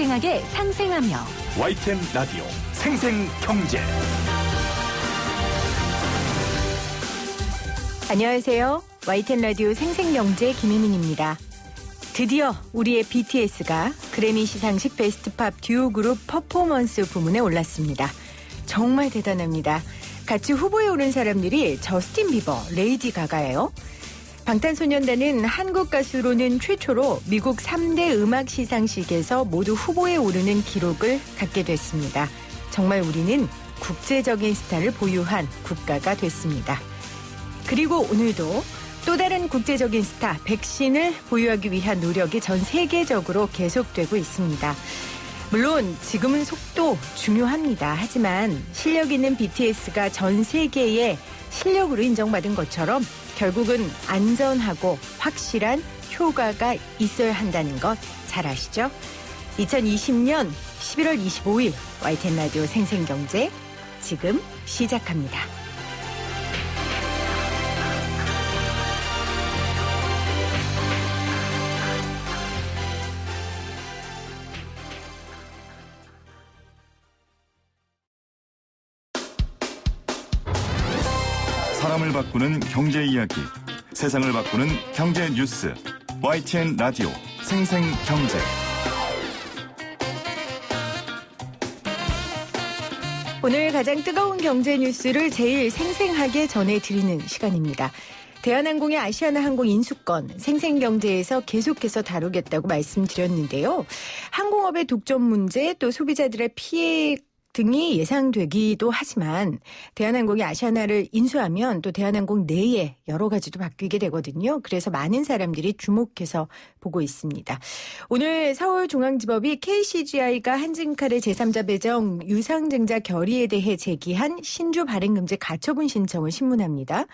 생생하게 상생하며 YTN 라디오 생생경제. 안녕하세요. YTN 라디오 생생경제 김혜민입니다. 드디어 우리의 BTS가 그래미 시상식 베스트 팝 듀오 그룹 퍼포먼스 부문에 올랐습니다. 정말 대단합니다. 같이 후보에 오른 사람들이 저스틴 비버, 레이디 가가예요. 방탄소년단은 한국 가수로는 최초로 미국 3대 음악 시상식에서 모두 후보에 오르는 기록을 갖게 됐습니다. 정말 우리는 국제적인 스타를 보유한 국가가 됐습니다. 그리고 오늘도 또 다른 국제적인 스타 백신을 보유하기 위한 노력이 전 세계적으로 계속되고 있습니다. 물론 지금은 속도 중요합니다. 하지만 실력 있는 BTS가 전 세계의 실력으로 인정받은 것처럼 결국은 안전하고 확실한 효과가 있어야 한다는 것 잘 아시죠? 2020년 11월 25일 YTN 라디오 생생경제 지금 시작합니다. 사람을 바꾸는 경제 이야기, 세상을 바꾸는 경제 뉴스. YTN 라디오 생생경제. 오늘 가장 뜨거운 경제 뉴스를 제일 생생하게 전해드리는 시간입니다. 대한항공의 아시아나항공 인수권 생생경제에서 계속해서 다루겠다고 말씀드렸는데요. 항공업의 독점 문제 또 소비자들의 피해 등이 예상되기도 하지만 대한항공이 아시아나를 인수하면 또 대한항공 내에 여러 가지도 바뀌게 되거든요. 그래서 많은 사람들이 주목해서 보고 있습니다. 오늘 서울중앙지법이 KCGI가 한진칼의 제3자 배정 유상증자 결의에 대해 제기한 신주 발행금지 가처분 신청을 신문합니다.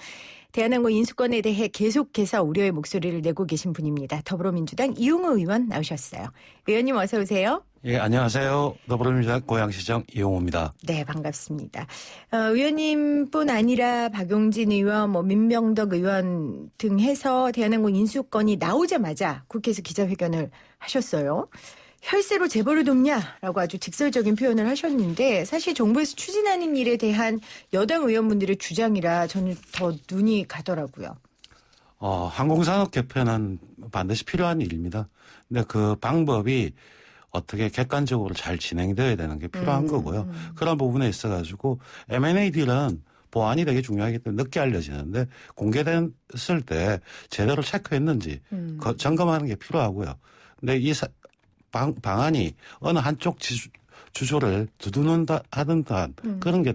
대한항공 인수권에 대해 계속해서 우려의 목소리를 내고 계신 분입니다. 더불어민주당 이용호 의원 나오셨어요. 의원님 어서 오세요. 예, 안녕하세요. 더불어민주당 고양시장 이용호입니다. 네, 반갑습니다. 의원님뿐 아니라 박용진 의원, 민병덕 의원 등 해서 대한항공 인수권이 나오자마자 국회에서 기자회견을 하셨어요. 혈세로 재벌을 돕냐라고 아주 직설적인 표현을 하셨는데 사실 정부에서 추진하는 일에 대한 여당 의원분들의 주장이라 저는 더 눈이 가더라고요. 항공산업 개편은 반드시 필요한 일입니다. 근데 그 방법이 어떻게 객관적으로 잘 진행되어야 되는 게 필요한 거고요. 그런 부분에 있어가지고 M&A 딜은 보안이 되게 중요하기 때문에 늦게 알려지는데 공개됐을 때 제대로 체크했는지 점검하는 게 필요하고요. 근데 이 방안이 어느 한쪽 주조를 두둔한다 하든가 그런 게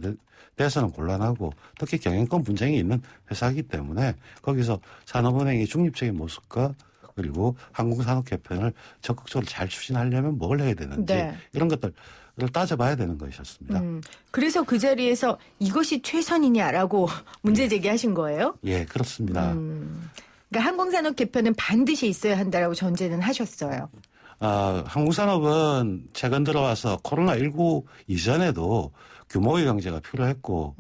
돼서는 곤란하고 특히 경영권 분쟁이 있는 회사이기 때문에 거기서 산업은행의 중립적인 모습과 그리고 항공산업 개편을 적극적으로 잘 추진하려면 뭘 해야 되는지 네. 이런 것들을 따져봐야 되는 것이었습니다. 그래서 그 자리에서 이것이 최선이냐라고 문제 제기하신 거예요? 예, 그렇습니다. 그러니까 항공산업 개편은 반드시 있어야 한다라고 전제는 하셨어요. 항공산업은 최근 들어와서 코로나19 이전에도 규모의 경제가 필요했고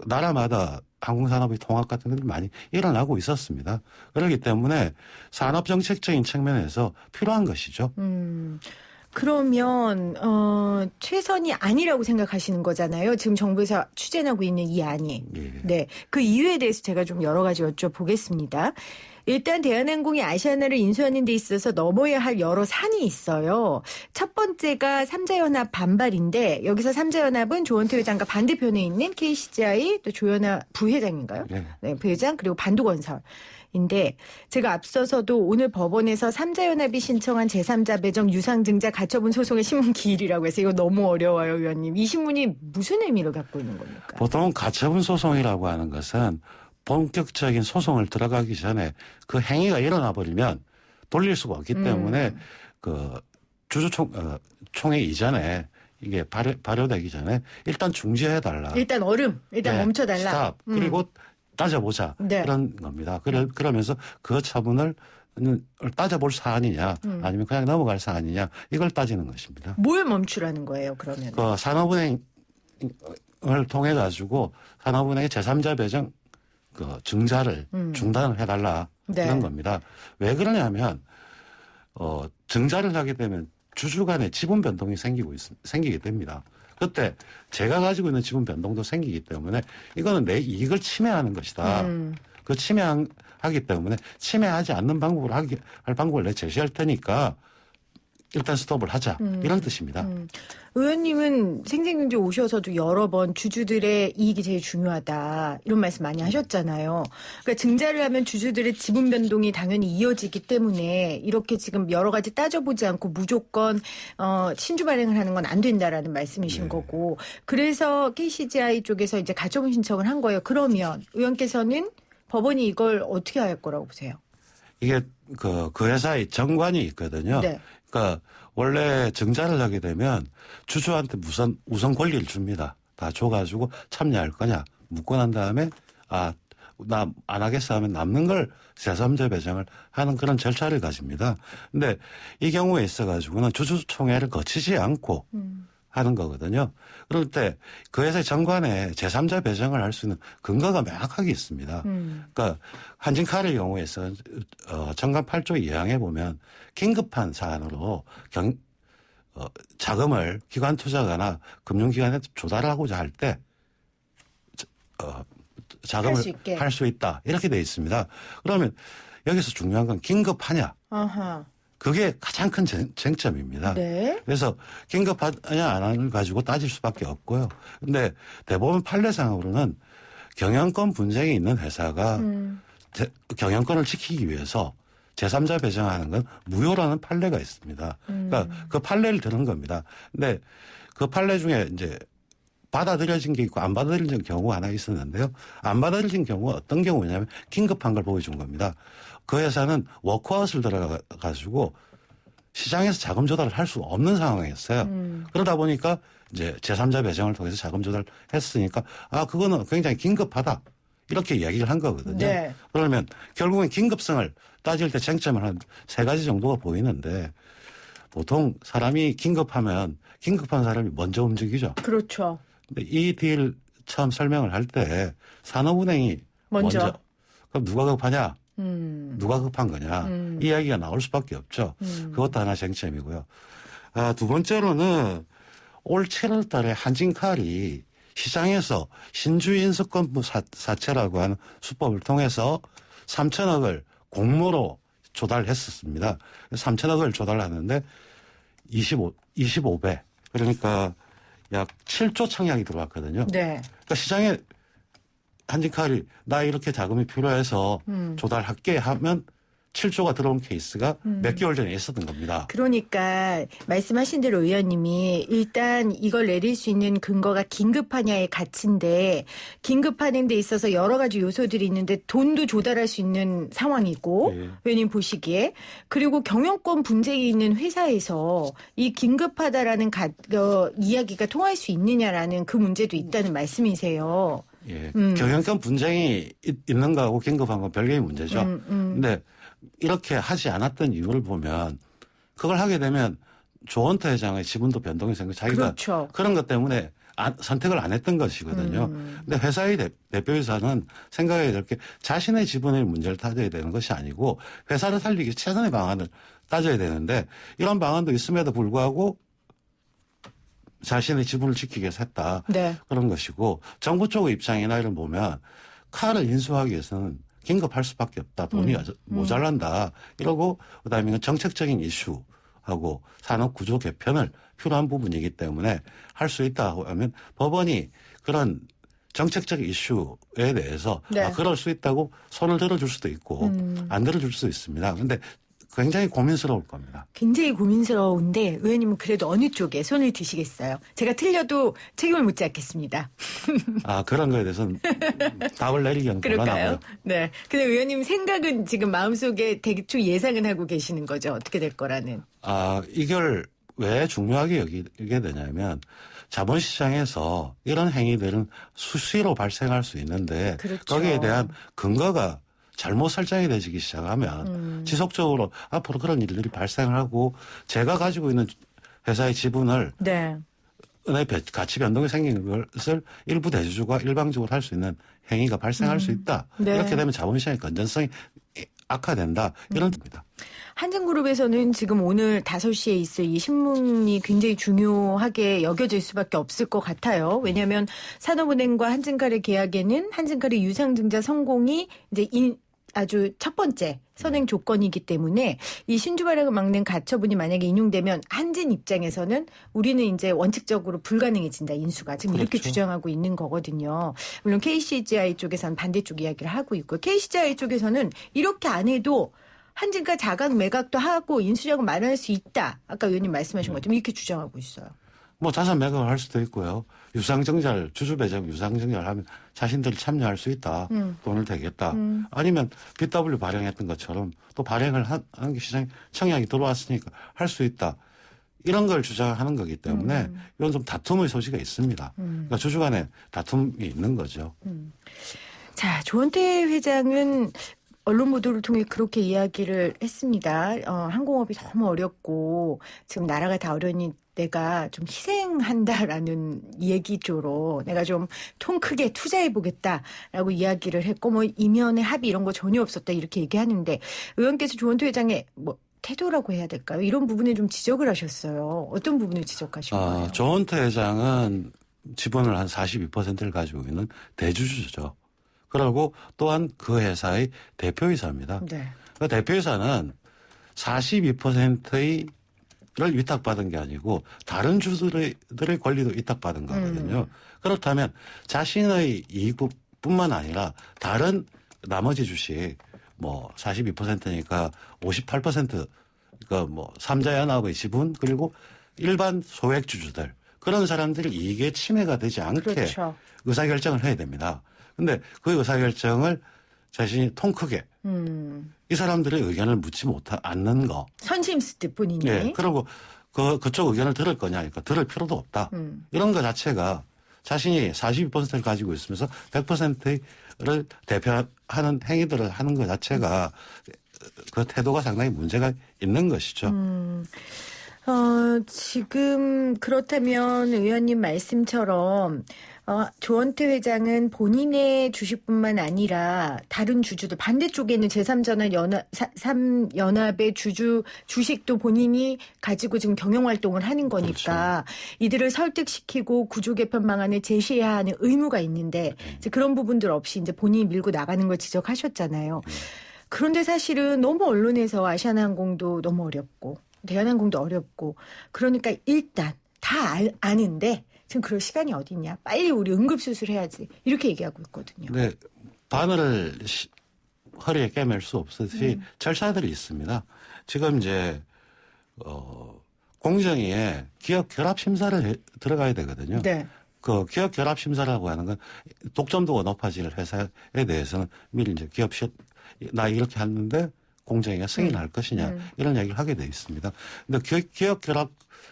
나라마다 항공산업의 통합 같은 것들이 많이 일어나고 있었습니다. 그렇기 때문에 산업정책적인 측면에서 필요한 것이죠. 그러면 최선이 아니라고 생각하시는 거잖아요. 지금 정부에서 추진하고 있는 이 안이. 예. 네, 그 이유에 대해서 제가 좀 여러 가지 여쭤보겠습니다. 일단 대한항공이 아시아나를 인수하는 데 있어서 넘어야 할 여러 산이 있어요. 첫 번째가 삼자연합 반발인데 여기서 삼자연합은 조원태 회장과 반대편에 있는 KCGI 또 조현아 부회장인가요? 네, 부회장 그리고 반도건설인데 제가 앞서서도 오늘 법원에서 삼자연합이 신청한 제3자 배정 유상증자 가처분 소송의 신문 기일이라고 해서 이거 너무 어려워요, 의원님. 이 신문이 무슨 의미를 갖고 있는 겁니까? 보통 가처분 소송이라고 하는 것은 본격적인 소송을 들어가기 전에 그 행위가 일어나 버리면 돌릴 수가 없기 때문에 그 주주총회 이전에 이게 발효되기 전에 일단 중지해달라. 일단 일단 네, 멈춰달라. 스탑. 그리고 따져보자. 네. 그런 겁니다. 그러면서 그 처분을 따져볼 사안이냐 아니면 그냥 넘어갈 사안이냐 이걸 따지는 것입니다. 뭘 멈추라는 거예요, 그러면? 그 산업은행을 통해 가지고 산업은행의 제3자 배정 그 증자를 중단을 해달라 네. 이런 겁니다. 왜 그러냐면 증자를 하게 되면 주주 간에 지분 변동이 생기게 됩니다. 그때 제가 가지고 있는 지분 변동도 생기기 때문에 이거는 내 이익을 침해하는 것이다. 그 침해하기 때문에 침해하지 않는 방법으로 할 방법을 내가 제시할 테니까 일단 스톱을 하자. 이런 뜻입니다. 의원님은 생생경제 오셔서도 여러 번 주주들의 이익이 제일 중요하다 이런 말씀 많이 하셨잖아요. 그러니까 증자를 하면 주주들의 지분 변동이 당연히 이어지기 때문에 이렇게 지금 여러 가지 따져보지 않고 무조건 신주 발행을 하는 건 안 된다라는 말씀이신 네. 거고 그래서 KCGI 쪽에서 이제 가처분 신청을 한 거예요. 그러면 의원께서는 법원이 이걸 어떻게 할 거라고 보세요? 이게 그 회사의 정관이 있거든요. 네. 그러니까 원래 증자를 하게 되면 주주한테 우선 권리를 줍니다. 다 줘가지고 참여할 거냐 묻고 난 다음에 나 안 하겠어 하면 남는 걸 제3자 배정을 하는 그런 절차를 가집니다. 근데 이 경우에 있어가지고는 주주총회를 거치지 않고 하는 거거든요. 그럴 때 그 회사의 정관에 제3자 배정을 할 수 있는 근거가 명확하게 있습니다. 그러니까 한진칼의 경우에서 정관 8조 2항에 보면 긴급한 사안으로 자금을 기관 투자가나 금융기관에 조달하고자 할 때 자금을 할 수 있다. 이렇게 돼 있습니다. 그러면 여기서 중요한 건 긴급하냐. 아하. 그게 가장 큰 쟁점입니다. 네. 그래서 긴급하냐 안 하냐를 가지고 따질 수밖에 없고요. 근데 대법원 판례상으로는 경영권 분쟁이 있는 회사가 경영권을 지키기 위해서 제3자 배정하는 건 무효라는 판례가 있습니다. 그러니까 그 판례를 들은 겁니다. 근데 그 판례 중에 이제 받아들여진 게 있고 안 받아들여진 경우가 하나 있었는데요. 안 받아들여진 경우가 어떤 경우냐면 긴급한 걸 보여준 겁니다. 그 회사는 워크아웃을 들어가가지고 시장에서 자금 조달을 할 수 없는 상황이었어요. 그러다 보니까 이제 제3자 배정을 통해서 자금 조달을 했으니까 그거는 굉장히 긴급하다. 이렇게 이야기를 한 거거든요. 네. 그러면 결국엔 긴급성을 따질 때 쟁점을 한 3가지 정도가 보이는데 보통 사람이 긴급하면 긴급한 사람이 먼저 움직이죠. 그렇죠. 근데 이 딜 처음 설명을 할 때 산업은행이 먼저. 그럼 누가 급하냐? 누가 급한 거냐? 이 이야기가 나올 수밖에 없죠. 그것도 하나 쟁점이고요. 두 번째로는 올 7월 달에 한진칼이 시장에서 신주인수권부 사채라고 하는 수법을 통해서 3천억을 공모로 조달했었습니다. 3천억을 조달하는데 25배. 그러니까 약 7조 청약이 들어왔거든요. 네. 그러니까 시장에 한진칼이 나 이렇게 자금이 필요해서 조달할게 하면 7조가 들어온 케이스가 몇 개월 전에 있었던 겁니다. 그러니까 말씀하신 대로 의원님이 일단 이걸 내릴 수 있는 근거가 긴급하냐의 가치인데 긴급하는 데 있어서 여러 가지 요소들이 있는데 돈도 조달할 수 있는 상황이고 네. 의원님 보시기에 그리고 경영권 분쟁이 있는 회사에서 이 긴급하다라는 이야기가 통할 수 있느냐라는 그 문제도 있다는 말씀이세요. 예. 경영권 분쟁이 있는 거하고 긴급한 건 별개의 문제죠. 근데 이렇게 하지 않았던 이유를 보면 그걸 하게 되면 조원태 회장의 지분도 변동이 생기고 자기가 그렇죠. 그런 것 때문에 선택을 안 했던 것이거든요. 근데 회사의 대표이사는 생각해야 될 게 자신의 지분의 문제를 따져야 되는 것이 아니고 회사를 살리기 위해 최선의 방안을 따져야 되는데 이런 방안도 있음에도 불구하고 자신의 지분을 지키기 위해서 했다. 네. 그런 것이고 정부 쪽의 입장이나 이런 보면 칼을 인수하기 위해서는 긴급할 수밖에 없다. 돈이 모자란다. 이러고 그다음에 정책적인 이슈하고 산업 구조 개편을 필요한 부분이기 때문에 할 수 있다고 하면 법원이 그런 정책적 이슈에 대해서 네. 그럴 수 있다고 손을 들어줄 수도 있고 안 들어줄 수도 있습니다. 그런데 굉장히 고민스러울 겁니다. 굉장히 고민스러운데 의원님은 그래도 어느 쪽에 손을 드시겠어요? 제가 틀려도 책임을 묻지 않겠습니다. 그런 거에 대해서는 답을 내리기는 그럴까요? 곤란하고요. 네. 근데 의원님 생각은 지금 마음속에 대충 예상은 하고 계시는 거죠? 어떻게 될 거라는. 이걸 왜 중요하게 여기게 되냐면 자본시장에서 이런 행위들은 수시로 발생할 수 있는데 그렇죠. 거기에 대한 근거가 잘못 설정이 되기 시작하면 지속적으로 앞으로 그런 일들이 발생하고 제가 가지고 있는 회사의 지분을 네. 은행 가치 변동이 생기는 것을 일부 대주주가 일방적으로 할 수 있는 행위가 발생할 수 있다. 네. 이렇게 되면 자본시장의 건전성이 악화된다 이런 겁니다. 한진그룹에서는 지금 오늘 5시에 있을 이 신문이 굉장히 중요하게 여겨질 수밖에 없을 것 같아요. 왜냐하면 산업은행과 한진칼의 계약에는 한진칼의 유상증자 성공이 이제 아주 첫 번째 선행 조건이기 때문에 이 신주 발행을 막는 가처분이 만약에 인용되면 한진 입장에서는 우리는 이제 원칙적으로 불가능해진다, 인수가. 지금 이렇게 그렇죠. 주장하고 있는 거거든요. 물론 KCGI 쪽에서는 반대쪽 이야기를 하고 있고, KCGI 쪽에서는 이렇게 안 해도 한진과 자각 매각도 하고 인수작을 마련할 수 있다. 아까 의원님 말씀하신 것처럼 이렇게 주장하고 있어요. 뭐 자산 매각을 할 수도 있고요. 유상증자를 주주 배정 유상증자를 하면 자신들이 참여할 수 있다. 돈을 대겠다. 아니면 BW 발행했던 것처럼 또 발행을 하는 게 시장에 청약이 들어왔으니까 할 수 있다. 이런 걸 주장하는 거기 때문에 이건 좀 다툼의 소지가 있습니다. 그러니까 주주 간에 다툼이 있는 거죠. 자, 조원태 회장은 언론 보도를 통해 그렇게 이야기를 했습니다. 항공업이 너무 어렵고 지금 나라가 다 어려우니 내가 좀 희생한다라는 얘기조로 내가 좀 통 크게 투자해보겠다라고 이야기를 했고 뭐 이면의 합의 이런 거 전혀 없었다 이렇게 얘기하는데 의원께서 조원태 회장의 뭐 태도라고 해야 될까요? 이런 부분에 좀 지적을 하셨어요. 어떤 부분을 지적하신 거예요? 조원태 회장은 지분을 한 42%를 가지고 있는 대주주죠. 그리고 또한 그 회사의 대표이사입니다. 네. 그 대표이사는 42%를 위탁받은 게 아니고 다른 주주들의 권리도 위탁받은 거거든요. 그렇다면 자신의 이익뿐만 아니라 다른 나머지 주식 뭐 42%니까 58% 그러니까 뭐 삼자연합의 지분 그리고 일반 소액 주주들 그런 사람들이 이익에 침해가 되지 않게 그렇죠. 의사결정을 해야 됩니다. 근데 그 의사결정을 자신이 통 크게 이 사람들의 의견을 묻지 않는 거. 선심스 때 본인이. 예. 그리고 그쪽 의견을 들을 거냐. 그러니까 들을 필요도 없다. 이런 거 자체가 자신이 42%를 가지고 있으면서 100%를 대표하는 행위들을 하는 것 자체가 그 태도가 상당히 문제가 있는 것이죠. 지금 그렇다면 의원님 말씀처럼 조원태 회장은 본인의 주식뿐만 아니라 다른 주주들 반대쪽에는 제3연합의 주식도 본인이 가지고 지금 경영활동을 하는 거니까 그렇죠. 이들을 설득시키고 구조 개편 방안을 제시해야 하는 의무가 있는데 이제 그런 부분들 없이 이제 본인이 밀고 나가는 걸 지적하셨잖아요. 그런데 사실은 너무 언론에서 아시아나항공도 너무 어렵고 대한항공도 어렵고 그러니까 일단 다 아는데 지금 그럴 시간이 어디 있냐. 빨리 우리 응급수술해야지. 이렇게 얘기하고 있거든요. 네. 바늘을 허리에 깨맬 수 없듯이 절차들이 있습니다. 지금 이제 공정위에 기업 결합 심사를 들어가야 되거든요. 네. 그 기업 결합 심사라고 하는 건 독점도가 높아질 회사에 대해서는 미리 이제 나 이렇게 했는데 공정위가 승인할 것이냐 이런 얘기를 하게 돼 있습니다. 근데 기업 결합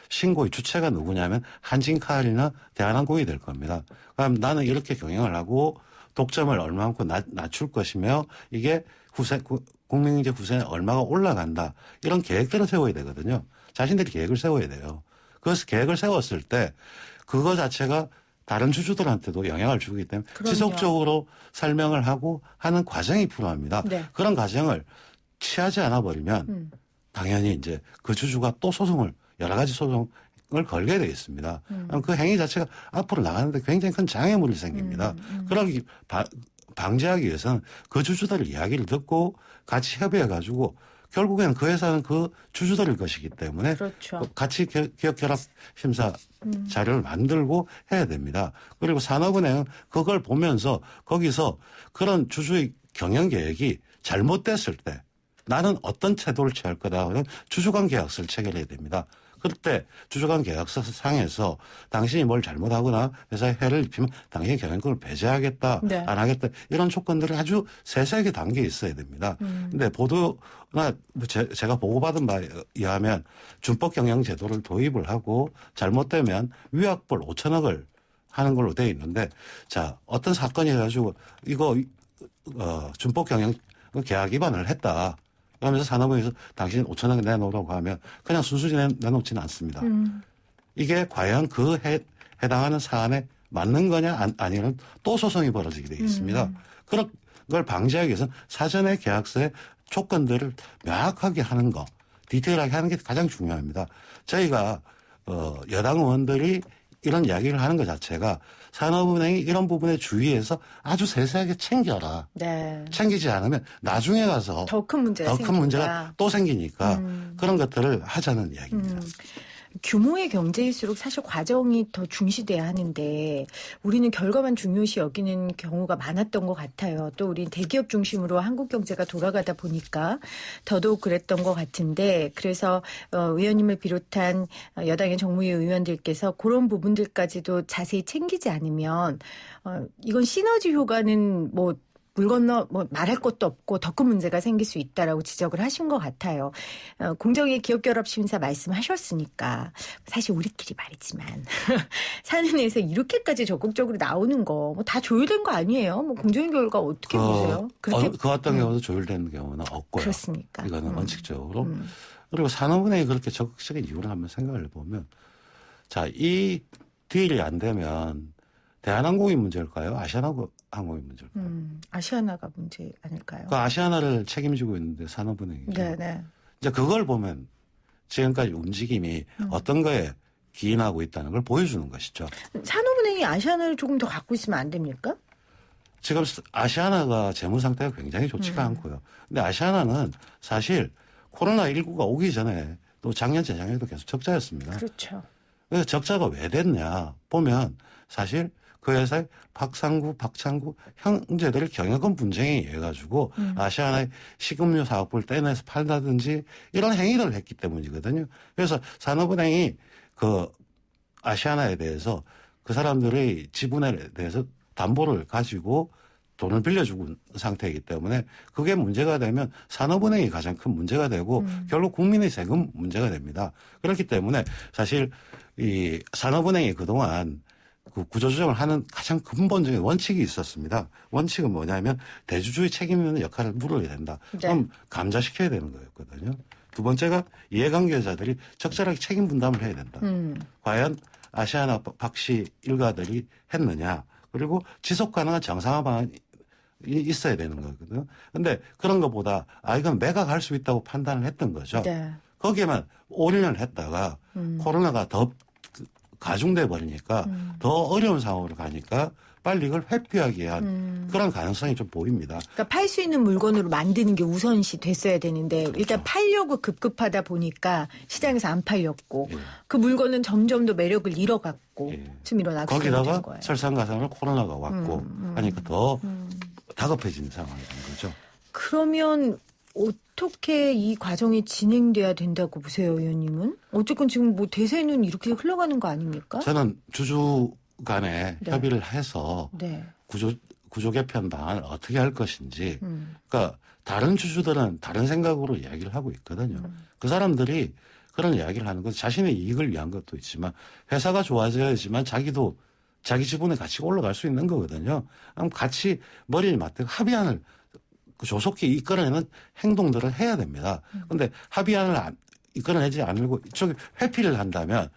신고의 주체가 누구냐면 한진칼이나 대한항공이 될 겁니다. 그럼 나는 이렇게 경영을 하고 독점을 얼마만큼 낮출 것이며 이게 국민경제 후세에 얼마가 올라간다. 이런 계획들을 세워야 되거든요. 자신들이 계획을 세워야 돼요. 그래서 계획을 세웠을 때 그거 자체가 다른 주주들한테도 영향을 주기 때문에 그럼요. 지속적으로 설명을 하고 하는 과정이 필요합니다. 네. 그런 과정을 취하지 않아 버리면 당연히 이제 그 주주가 또 여러 가지 소송을 걸게 되어 있습니다. 그 행위 자체가 앞으로 나가는데 굉장히 큰 장애물이 생깁니다. 그러기 방지하기 위해서는 그 주주들의 이야기를 듣고 같이 협의해가지고 결국에는 그 회사는 그 주주들일 것이기 때문에 그렇죠. 같이 기업 결합 심사 자료를 만들고 해야 됩니다. 그리고 산업은행은 그걸 보면서 거기서 그런 주주의 경영 계획이 잘못됐을 때 나는 어떤 태도를 취할 거다 하는 주주간 계약서를 체결해야 됩니다. 그때 주주간 계약서 상에서 당신이 뭘 잘못하거나 회사에 해를 입히면 당신의 경영권을 배제하겠다, 네. 안 하겠다 이런 조건들이 아주 세세하게 담겨 있어야 됩니다. 근데 보도나 제가 보고받은 바에 의하면 준법 경영 제도를 도입을 하고 잘못되면 위약벌 5천억을 하는 걸로 되어 있는데 자 어떤 사건이 해가지고 이거 준법 경영 계약 위반을 했다. 그러면서 산업부에서 당신 5천억 내놓으라고 하면 그냥 순순히 내놓지는 않습니다. 이게 과연 해당하는 사안에 맞는 거냐 아니면 또 소송이 벌어지게 되어 있습니다. 그런 걸 방지하기 위해서는 사전에 계약서에 조건들을 명확하게 하는 거, 디테일하게 하는 게 가장 중요합니다. 저희가 여당 의원들이 이런 이야기를 하는 것 자체가 산업은행이 이런 부분에 주의해서 아주 세세하게 챙겨라. 네. 챙기지 않으면 나중에 가서 더 큰 문제가 더 큰 문제가 또 생기니까 그런 것들을 하자는 이야기입니다. 규모의 경제일수록 사실 과정이 더 중시돼야 하는데 우리는 결과만 중요시 여기는 경우가 많았던 것 같아요. 또 우리 대기업 중심으로 한국 경제가 돌아가다 보니까 더더욱 그랬던 것 같은데 그래서 의원님을 비롯한 여당의 정무위 의원들께서 그런 부분들까지도 자세히 챙기지 않으면 이건 시너지 효과는 물 건너 말할 것도 없고 더 큰 문제가 생길 수 있다라고 지적을 하신 것 같아요. 공정위 기업결합심사 말씀하셨으니까 사실 우리끼리 말이지만 사는에서 이렇게까지 적극적으로 나오는 거 다 조율된 거 아니에요? 공정위 결과 어떻게 보세요? 그렇게 그 어떤 경우도 조율된 경우는 없고요. 그렇습니까? 이거는 원칙적으로. 그리고 산업은행이 그렇게 적극적인 이유를 한번 생각을 해보면 자, 이 딜이 안 되면 대한항공이 문제일까요? 아시아나항공이 문제일까요? 아시아나가 문제 아닐까요? 그 아시아나를 책임지고 있는데 산업은행이죠. 네. 이제 그걸 보면 지금까지 움직임이 어떤 거에 기인하고 있다는 걸 보여주는 것이죠. 산업은행이 아시아나를 조금 더 갖고 있으면 안 됩니까? 지금 아시아나가 재무 상태가 굉장히 좋지가 않고요. 근데 아시아나는 사실 코로나19가 오기 전에 또 작년, 재작년에도 계속 적자였습니다. 그렇죠. 그래서 적자가 왜 됐냐 보면 사실 그 회사의 박상구, 박창구 형제들 경영권 분쟁에 의해 가지고 아시아나의 식음료 사업을 떼내서 팔다든지 이런 행위를 했기 때문이거든요. 그래서 산업은행이 그 아시아나에 대해서 그 사람들의 지분에 대해서 담보를 가지고 돈을 빌려주고 상태이기 때문에 그게 문제가 되면 산업은행이 가장 큰 문제가 되고 결국 국민의 세금 문제가 됩니다. 그렇기 때문에 사실 이 산업은행이 그동안 그 구조조정을 하는 가장 근본적인 원칙이 있었습니다. 원칙은 뭐냐면 대주주의 책임 있는 역할을 물어야 된다. 네. 그럼 감자시켜야 되는 거였거든요. 두 번째가 이해관계자들이 적절하게 책임 분담을 해야 된다. 과연 아시아나 박씨 일가들이 했느냐. 그리고 지속 가능한 정상화 방안이 있어야 되는 거거든요. 근데 그런 것보다 이건 매각할 수 있다고 판단을 했던 거죠. 네. 거기에만 올인을 했다가 코로나가 더 가중돼 버리니까 더 어려운 상황으로 가니까 빨리 이걸 회피하기 위한 그런 가능성이 좀 보입니다. 그러니까 팔 수 있는 물건으로 만드는 게 우선시 됐어야 되는데 그렇죠. 일단 팔려고 급급하다 보니까 시장에서 안 팔렸고 예. 그 물건은 점점 더 매력을 잃어갔고 예. 지금 이런 악순환이 된 거기다가 거예요. 설상가상으로 코로나가 왔고 하니까 더 다급해진 상황이 된 거죠. 그러면 어떻게 이 과정이 진행돼야 된다고 보세요, 의원님은? 어쨌건 지금 대세는 이렇게 흘러가는 거 아닙니까? 저는 주주 간에 네. 협의를 해서 네. 구조 개편 방안을 어떻게 할 것인지 그러니까 다른 주주들은 다른 생각으로 이야기를 하고 있거든요. 그 사람들이 그런 이야기를 하는 건 자신의 이익을 위한 것도 있지만 회사가 좋아져야지만 자기도 자기 지분의 가치가 올라갈 수 있는 거거든요. 그럼 같이 머리를 맞대고 합의안을 조속히 이끌어내는 행동들을 해야 됩니다. 그런데 합의안을 이끌어내지 않고 이쪽에 회피를 한다면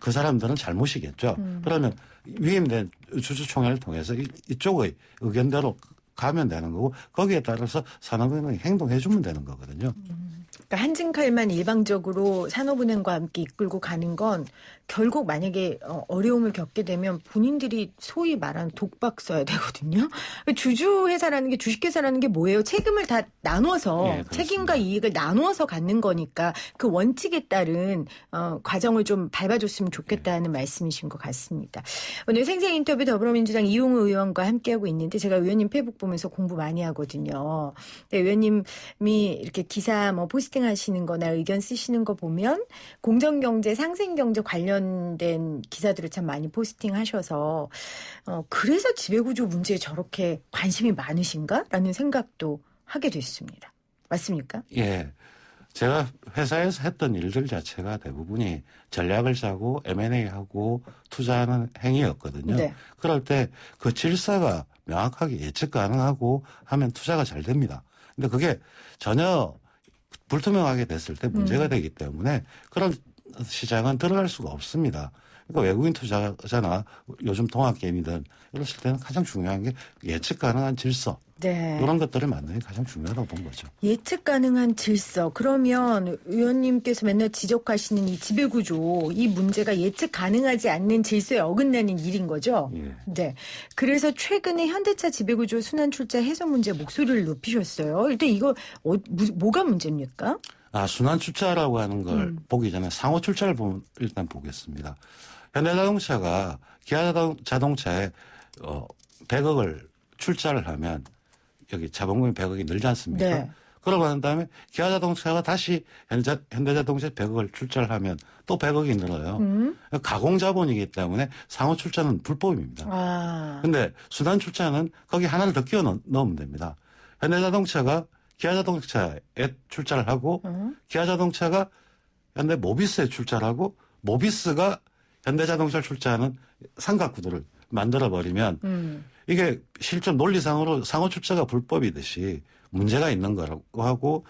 그 사람들은 잘못이겠죠. 그러면 위임된 주주총회를 통해서 이쪽의 의견대로 가면 되는 거고 거기에 따라서 산업은행이 행동해 주면 되는 거거든요. 그러니까 한진칼만 일방적으로 산업은행과 함께 이끌고 가는 건 결국 만약에 어려움을 겪게 되면 본인들이 소위 말하는 독박 써야 되거든요. 주주회사라는 게 주식회사라는 게 뭐예요? 책임을 다 나눠서 예, 책임과 이익을 나누어서 갖는 거니까 그 원칙에 따른 과정을 좀 밟아줬으면 좋겠다는 말씀이신 것 같습니다. 오늘 생생 인터뷰 더불어민주당 이용우 의원과 함께하고 있는데 제가 의원님 페이북 보면서 공부 많이 하거든요. 네, 의원님이 이렇게 기사 포스팅 하시는 거나 의견 쓰시는 거 보면 공정경제, 상생경제 관련된 기사들을 참 많이 포스팅 하셔서 그래서 지배구조 문제에 저렇게 관심이 많으신가라는 생각도 하게 됐습니다. 맞습니까? 예. 제가 회사에서 했던 일들 자체가 대부분이 전략을 짜고 M&A하고 투자하는 행위였거든요. 네. 그럴 때 그 질서가 명확하게 예측 가능하고 하면 투자가 잘 됩니다. 근데 그게 전혀 불투명하게 됐을 때 문제가 되기 때문에 그런 시장은 들어갈 수가 없습니다. 그러니까 외국인 투자자나 요즘 동학개미든 이랬을 때는 가장 중요한 게 예측 가능한 질서. 네. 이런 것들을 만드는 게 가장 중요하다고 본 거죠. 예측 가능한 질서. 그러면 의원님께서 맨날 지적하시는 이 지배구조, 이 문제가 예측 가능하지 않는 질서에 어긋나는 일인 거죠? 예. 네. 그래서 최근에 현대차 지배구조 순환출자 해소 문제 목소리를 높이셨어요. 일단 이거 뭐가 문제입니까? 순환 출자라고 하는 걸 보기 전에 상호 출자를 일단 보겠습니다. 현대자동차가 기아자동차에 100억을 출자를 하면 여기 자본금이 100억이 늘지 않습니까? 네. 그러고 난 다음에 기아자동차가 다시 현대자동차에 100억을 출자를 하면 또 100억이 늘어요. 가공자본이기 때문에 상호 출자는 불법입니다. 근데 순환 출자는 거기 하나를 더 끼워 넣으면 됩니다. 현대자동차가 기아자동차에 출자를 하고 기아자동차가 현대모비스에 출자를 하고 모비스가 현대자동차를 출자하는 삼각구도를 만들어버리면 이게 실제 논리상으로 상호 출자가 불법이듯이 문제가 있는 거라고 하고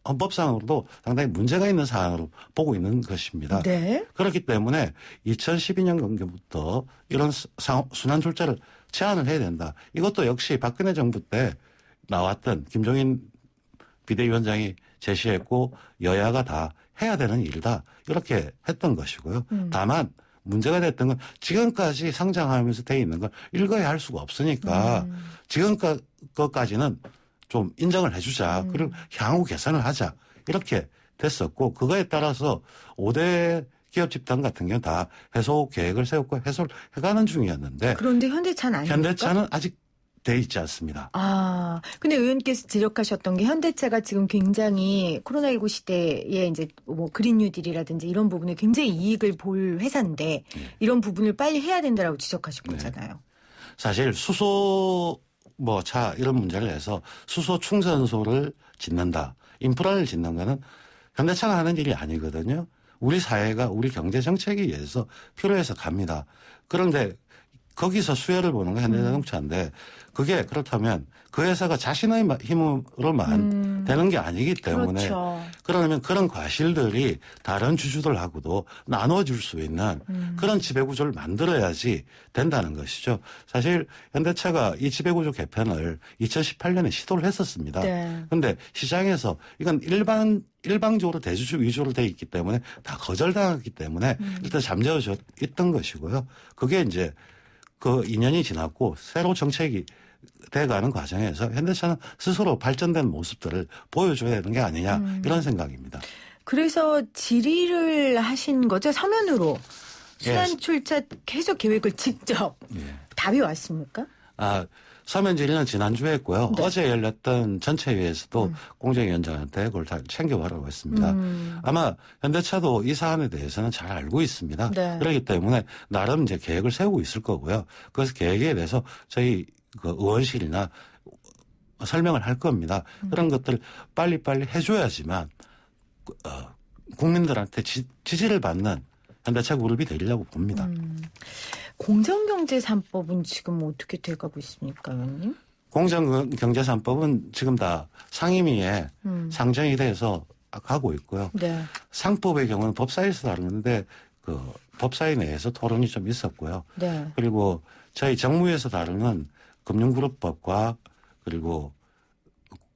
헌법상으로도 상당히 문제가 있는 사안으로 보고 있는 것입니다. 네. 그렇기 때문에 2012년경부터 이런 순환 출자를 제한을 해야 된다. 이것도 역시 박근혜 정부 때 나왔던 김종인 비대위원장이 제시했고 여야가 다 해야 되는 일이다. 이렇게 했던 것이고요. 다만 문제가 됐던 건 지금까지 상장하면서 돼 있는 걸 일거에 할 수가 없으니까 지금 것까지는 좀 인정을 해주자. 그리고 향후 개선을 하자. 이렇게 됐었고 그거에 따라서 5대 기업 집단 같은 경우는 다 해소 계획을 세웠고 해소를 해가는 중이었는데 그런데 현대차는 아닙니까? 현대차는 아직 돼 있지 않습니다. 근데 의원께서 지적하셨던 게 현대차가 지금 굉장히 코로나19 시대에 이제 뭐 그린 뉴딜이라든지 이런 부분에 굉장히 이익을 볼 회사인데 이런 부분을 빨리 해야 된다라고 지적하신 거잖아요. 사실 수소 차 이런 문제를 해서 수소 충전소를 짓는다. 인프라를 짓는 거는 현대차가 하는 일이 아니거든요. 우리 사회가 우리 경제 정책에 의해서 필요해서 갑니다. 그런데 거기서 수혜를 보는 건 현대자동차인데 그게 그렇다면 그 회사가 자신의 힘으로만 되는 게 아니기 때문에 그렇죠. 그러면 그런 과실들이 다른 주주들하고도 나눠줄 수 있는 그런 지배구조를 만들어야지 된다는 것이죠. 사실 현대차가 이 지배구조 개편을 2018년에 시도를 했었습니다. 그런데 시장에서 이건 일방적으로 대주주 위주로 돼 있기 때문에 다 거절당했기 때문에 일단 잠재워져 있던 것이고요. 그게 이제 그 2년이 지났고 새로 정책이 돼가는 과정에서 현대차는 스스로 발전된 모습들을 보여줘야 되는 게 아니냐 이런 생각입니다. 그래서 질의를 하신 거죠? 서면으로 순환 출자 해소 계획을 직접 답이 왔습니까? 서면 질의는 지난주에 했고요. 네. 어제 열렸던 전체회에서도 공정위원장한테 그걸 다 챙겨와라고 했습니다. 아마 현대차도 이 사안에 대해서는 잘 알고 있습니다. 네. 그렇기 때문에 나름 이제 계획을 세우고 있을 거고요. 그래서 계획에 대해서 저희 그 의원실이나 설명을 할 겁니다. 그런 것들 빨리빨리 해줘야지만 국민들한테 지지를 받는 현대차 그룹이 되리라고 봅니다. 공정경제 3법은 지금 어떻게 돼가고 있습니까, 의원님? 공정경제 3법은 지금 다 상임위에 상정이 돼서 가고 있고요. 네. 상법의 경우는 법사위에서 다루는데 그 법사위 내에서 토론이 좀 있었고요. 네. 그리고 저희 정무위에서 다루는 금융그룹법과 그리고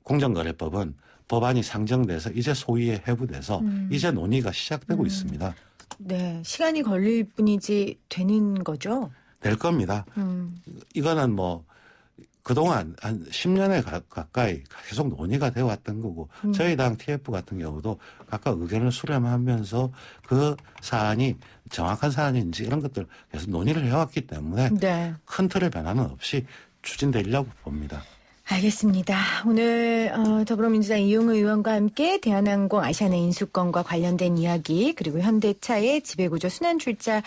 공정거래법은 법안이 상정돼서 이제 소위에 회부돼서 이제 논의가 시작되고 있습니다. 네. 시간이 걸릴 뿐이지 되는 거죠? 될 겁니다. 이거는 그동안 한 10년에 가까이 계속 논의가 되어 왔던 거고 저희 당 TF 같은 경우도 각각 의견을 수렴하면서 그 사안이 정확한 사안인지 이런 것들 계속 논의를 해왔기 때문에 네. 큰 틀의 변화는 없이 추진되리라고 봅니다. 알겠습니다. 오늘 더불어민주당 이용우 의원과 함께 대한항공 아시아나 인수권과 관련된 이야기 그리고 현대차의 지배구조 순환출자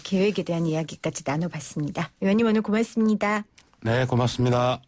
계획에 대한 이야기까지 나눠봤습니다. 의원님 오늘 고맙습니다. 네, 고맙습니다.